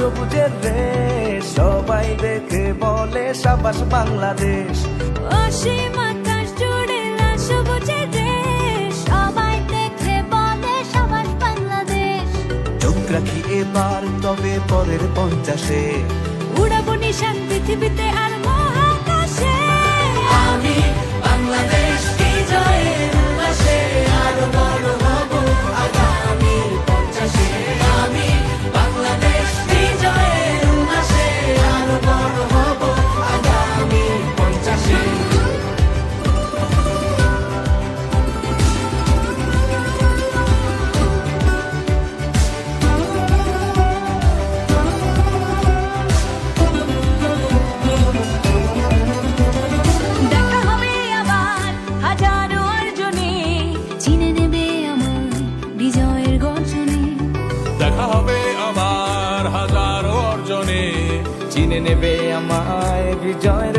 সবুজের রেশ, সবাই দেখে বলে সাবাস বাংলাদেশ। অসীম আকাশ জুড়ে লাল সবুজের দেশ, সবাই দেখে বলে সাবাস বাংলাদেশ। চোখ রাখি এবার তবে পরের 50-এ, উড়াবো নিশান পৃথিবীতে আর মহাকাশে। আমি বাংলাদেশ বিজয়ের উল্লাসে আরো বড় হব আগামী 50-এ। আমি বাংলাদেশ বিজয়ের উল্লাসে আরো বড় হব আগামী 50-এ। দেখা হবে আবার হাজারো অর্জনে, চিনে নেবে আমার বিজয়ের গর্জনে। দেখা হবে আবার হাজারো অর্জনে, চিনে নেবে আমায় বিজয়ের